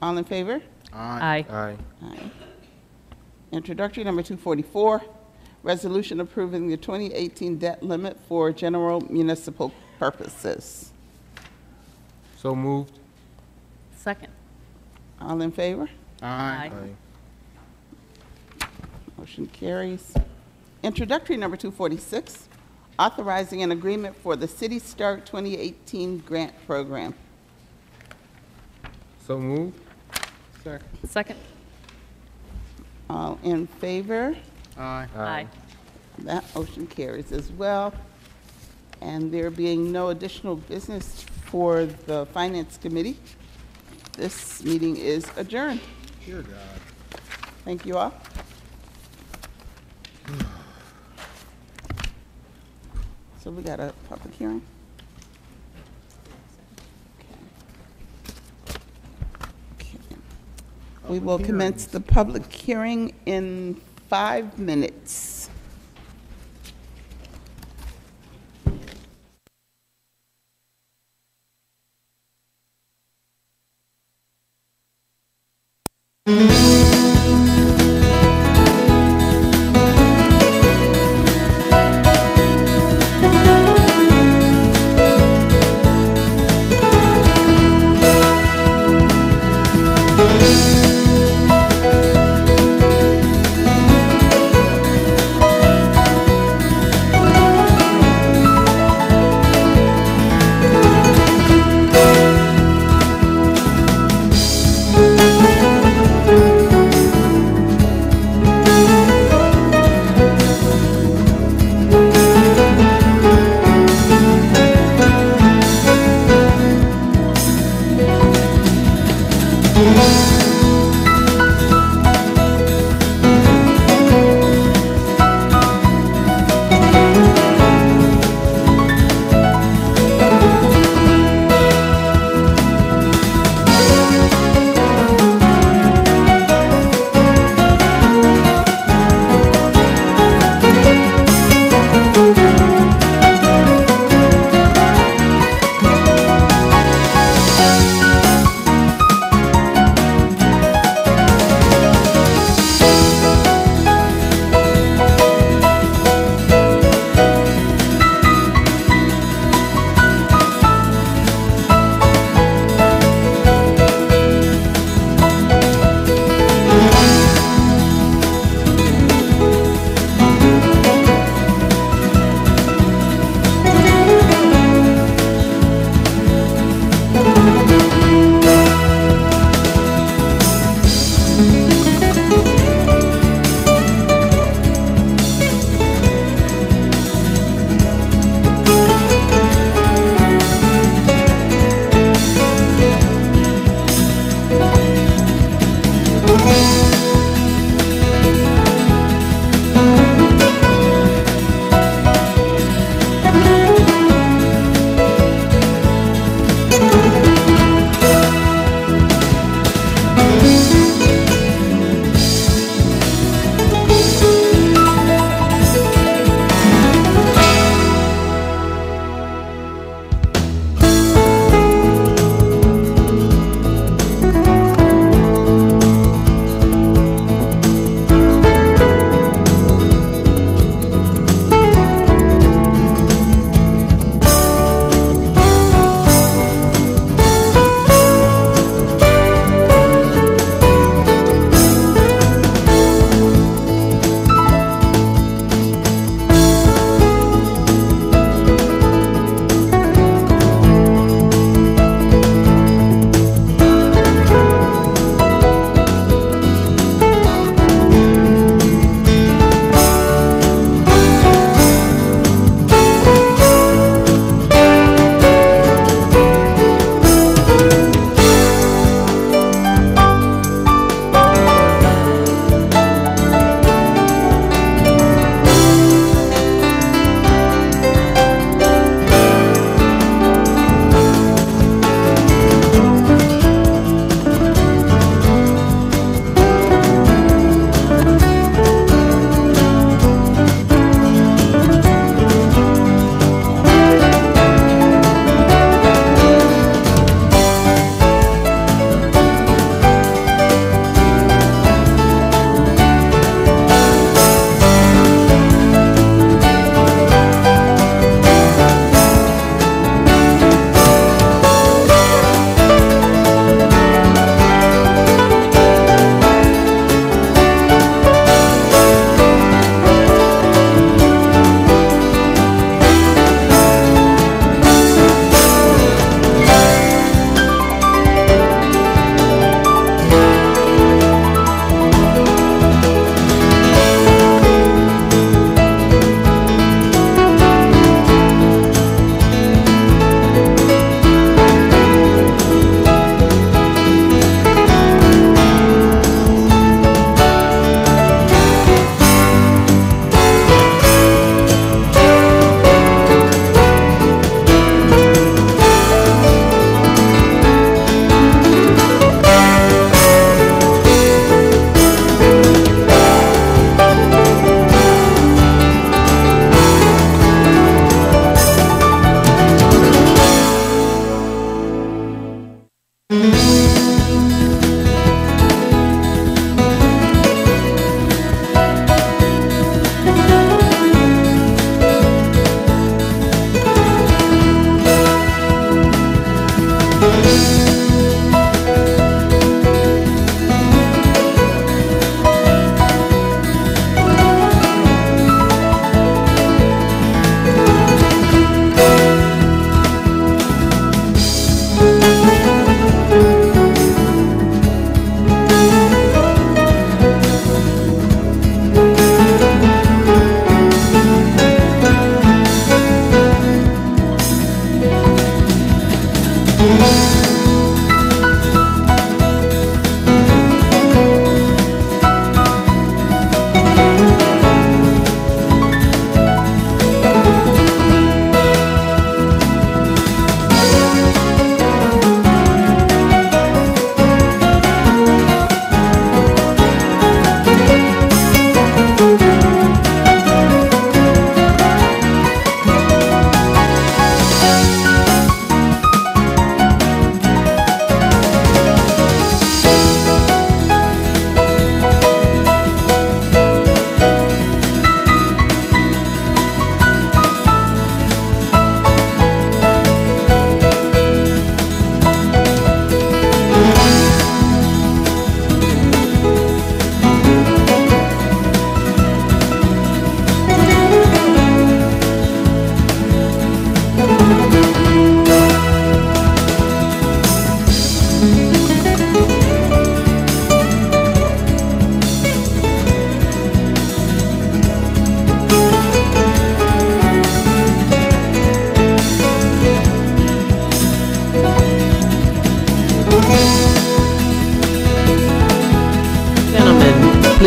All in favor? Aye. Aye. Aye. Introductory number 244, resolution approving the 2018 debt limit for general municipal purposes. So moved. Second. All in favor? Aye. Motion carries. Introductory number 246, authorizing an agreement for the City Start 2018 grant program. So moved. Second. All in favor? Aye. Aye. That motion carries as well. And there being no additional business for the Finance Committee, this meeting is adjourned. Dear God. Thank you all. So we got a public hearing? Okay. We will commence the public hearing in 5 minutes.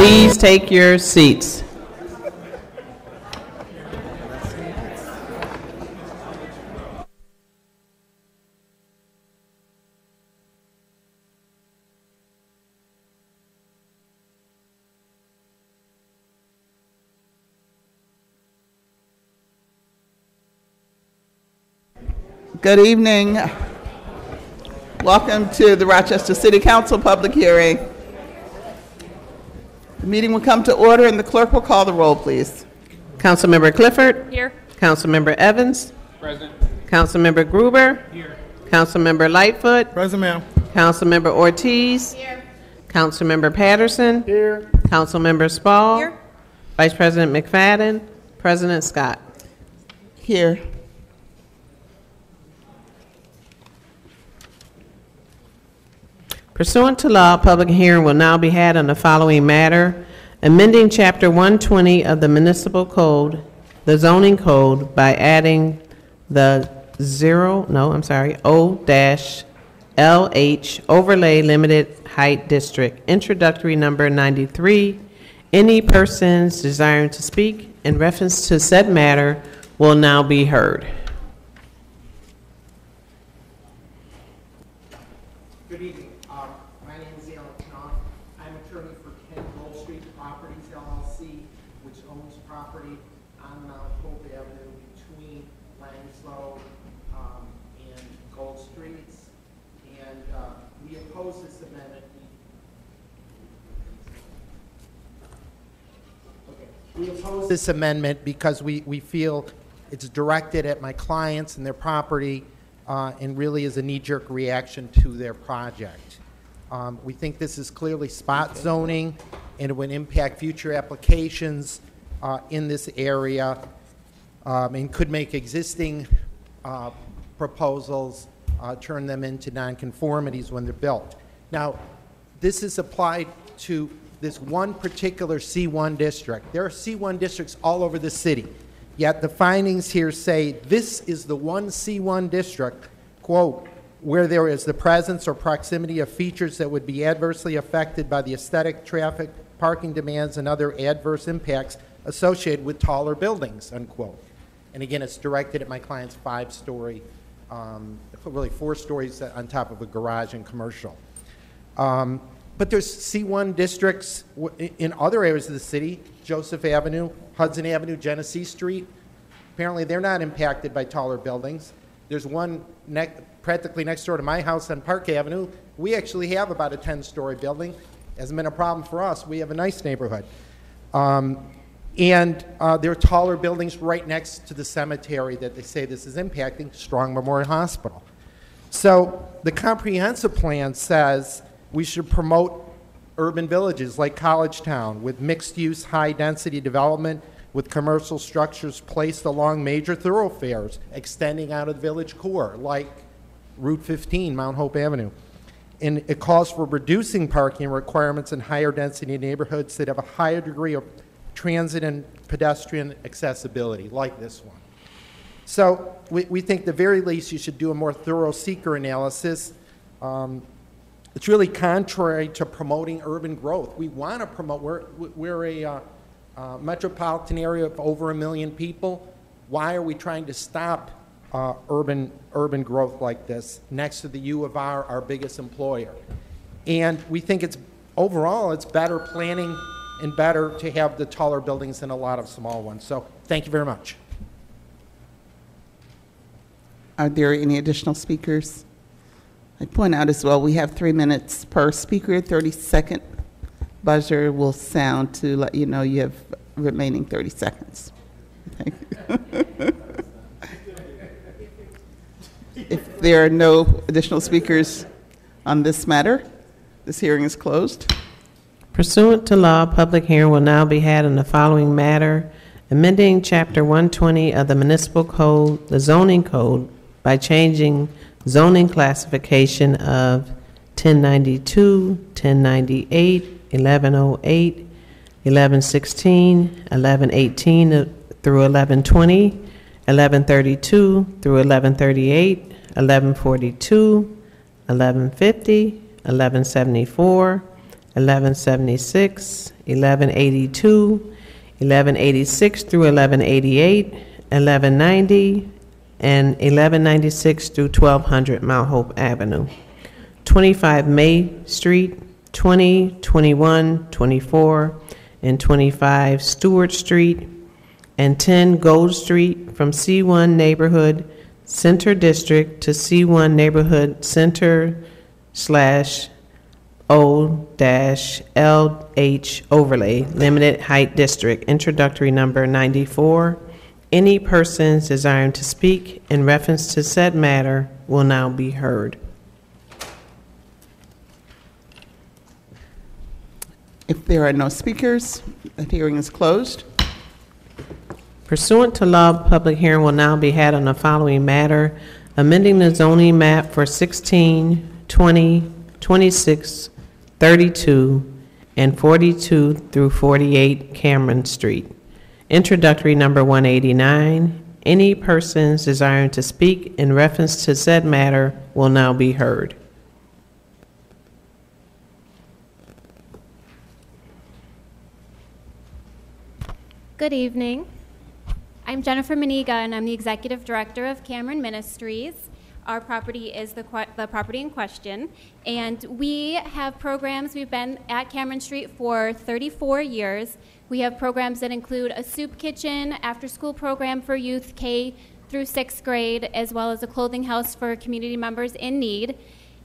Please take your seats. Good evening. Welcome to the Rochester City Council public hearing. The meeting will come to order and the clerk will call the roll, please. Councilmember Clifford? Here. Councilmember Evans? Present. Councilmember Gruber? Here. Councilmember Lightfoot? Present, ma'am. Councilmember Ortiz? Here. Councilmember Patterson? Here. Councilmember Spall? Here. Vice President McFadden? President Scott? Here. Pursuant to law, a public hearing will now be had on the following matter: amending Chapter 120 of the Municipal Code, the zoning code, by adding the O-LH Overlay Limited Height District, introductory number 93. Any persons desiring to speak in reference to said matter will now be heard. Good evening. My name is Alan Knopf. I'm attorney for 10 Gold Street Properties LLC, which owns property on Mount Hope Avenue between Langslow and Gold Streets. And we oppose this amendment. We oppose this amendment because we feel it's directed at my clients and their property and really is a knee-jerk reaction to their project. We think this is clearly spot zoning, and it would impact future applications in this area and could make existing proposals turn them into nonconformities when they're built. Now, this is applied to this one particular C1 district. There are C1 districts all over the city, yet the findings here say this is the one C1 district, quote, where there is the presence or proximity of features that would be adversely affected by the aesthetic, traffic, parking demands, and other adverse impacts associated with taller buildings, unquote. And again, it's directed at my client's 5-story, really 4 stories on top of a garage and commercial. But there's C1 districts in other areas of the city, Joseph Avenue, Hudson Avenue, Genesee Street. Apparently they're not impacted by taller buildings. There's one practically next door to my house on Park Avenue. We actually have about a 10-story building. Hasn't been a problem for us. We have a nice neighborhood. And there are taller buildings right next to the cemetery that they say this is impacting, Strong Memorial Hospital. So the comprehensive plan says we should promote urban villages like College Town with mixed-use, high-density development with commercial structures placed along major thoroughfares extending out of the village core, like Route 15, Mount Hope Avenue. And it calls for reducing parking requirements in higher density neighborhoods that have a higher degree of transit and pedestrian accessibility, like this one. So we think the very least you should do a more thorough seeker analysis. It's really contrary to promoting urban growth. We want to promote, we're a metropolitan area of over 1 million people. Why are we trying to stop urban growth like this next to the U of R, our biggest employer? And we think overall it's better planning and better to have the taller buildings than a lot of small ones. So thank you very much. Are there any additional speakers? I point out as well, we have 3 minutes per speaker. 30-second buzzer will sound to let you know you have remaining 30 seconds. Okay. If there are no additional speakers on this matter, this hearing is closed. Pursuant to law, a public hearing will now be had on the following matter: amending Chapter 120 of the Municipal Code, the zoning code, by changing zoning classification of 1092, 1098, 1108, 1116, 1118 through 1120, 1132 through 1138, 1142, 1150, 1174, 1176, 1182, 1186 through 1188, 1190, and 1196 through 1200 Mount Hope Avenue. 25 May Street, 20, 21, 24, and 25 Stewart Street, and 10 Gold Street from C1 Neighborhood Center District to C1 Neighborhood Center /O-LH Overlay Limited Height District. Introductory number 94. Any persons desiring to speak in reference to said matter will now be heard. If there are no speakers, the hearing is closed. Pursuant to law, public hearing will now be had on the following matter: amending the zoning map for 16, 20, 26, 32, and 42 through 48 Cameron Street. Introductory number 189. Any persons desiring to speak in reference to said matter will now be heard. Good evening. I'm Jennifer Maniga, and I'm the Executive Director of Cameron Ministries. Our property is the property in question, and we have programs. We've been at Cameron Street for 34 years. We have programs that include a soup kitchen, after-school program for youth K through 6th grade, as well as a clothing house for community members in need.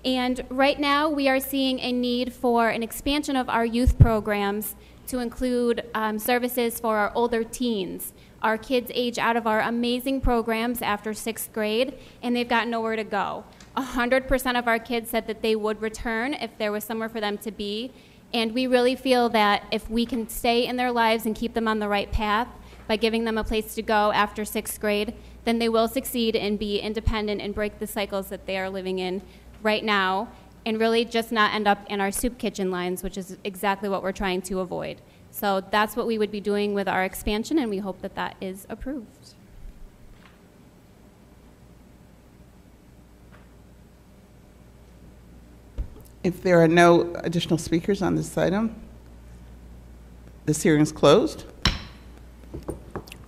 And right now, we are seeing a need for an expansion of our youth programs to include services for our older teens. Our kids age out of our amazing programs after 6th grade, and they've got nowhere to go. 100% of our kids said that they would return if there was somewhere for them to be, and we really feel that if we can stay in their lives and keep them on the right path by giving them a place to go after 6th grade, then they will succeed and be independent and break the cycles that they are living in right now, and really just not end up in our soup kitchen lines, which is exactly what we're trying to avoid. So that's what we would be doing with our expansion, and we hope that that is approved. If there are no additional speakers on this item, this hearing is closed.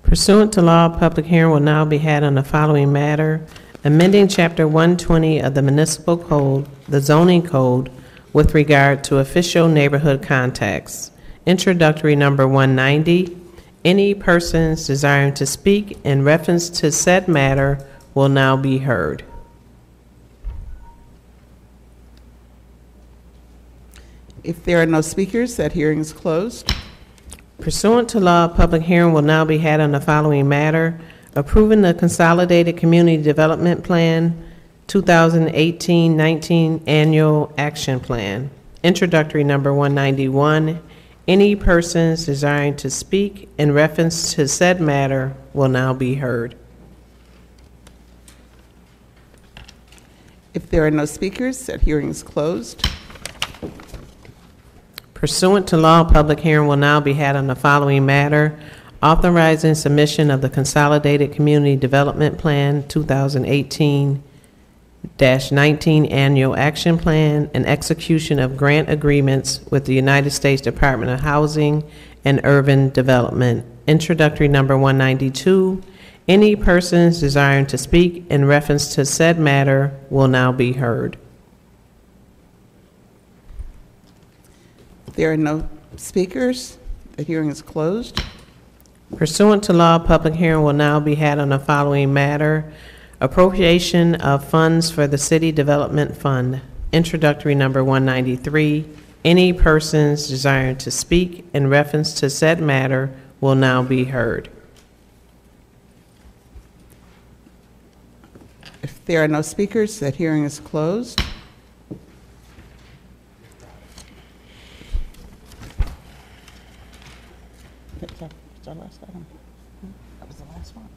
Pursuant to law, public hearing will now be had on the following matter: amending Chapter 120 of the Municipal Code, the Zoning Code, with regard to official neighborhood contacts. Introductory number 190. Any persons desiring to speak in reference to said matter will now be heard. If there are no speakers, that hearing is closed. Pursuant to law, public hearing will now be had on the following matter: approving the Consolidated Community Development Plan 2018-19 Annual Action Plan. Introductory number 191. Any persons desiring to speak in reference to said matter will now be heard. If there are no speakers, that hearing is closed. Pursuant to law, public hearing will now be had on the following matter: authorizing submission of the Consolidated Community Development Plan 2018-19 Annual Action Plan and execution of grant agreements with the United States Department of Housing and Urban Development. Introductory number 192. Any persons desiring to speak in reference to said matter will now be heard. If there are no speakers, the hearing is closed. Pursuant to law, public hearing will now be had on the following matter: appropriation of funds for the City Development Fund. Introductory number 193. Any persons desiring to speak in reference to said matter will now be heard. If there are no speakers, that hearing is closed. That's our last item. That was the last one.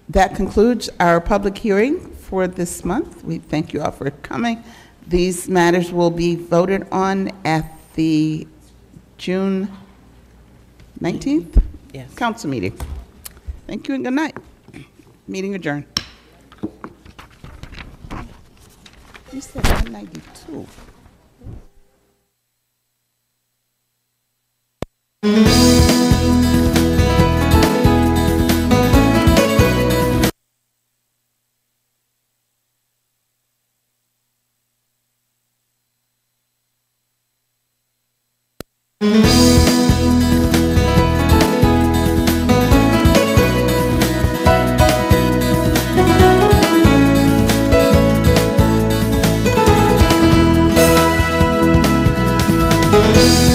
That concludes our public hearing for this month. We thank you all for coming. These matters will be voted on at the June 19th council meeting. Thank you and good night. Meeting adjourned. You said 192. Thank you.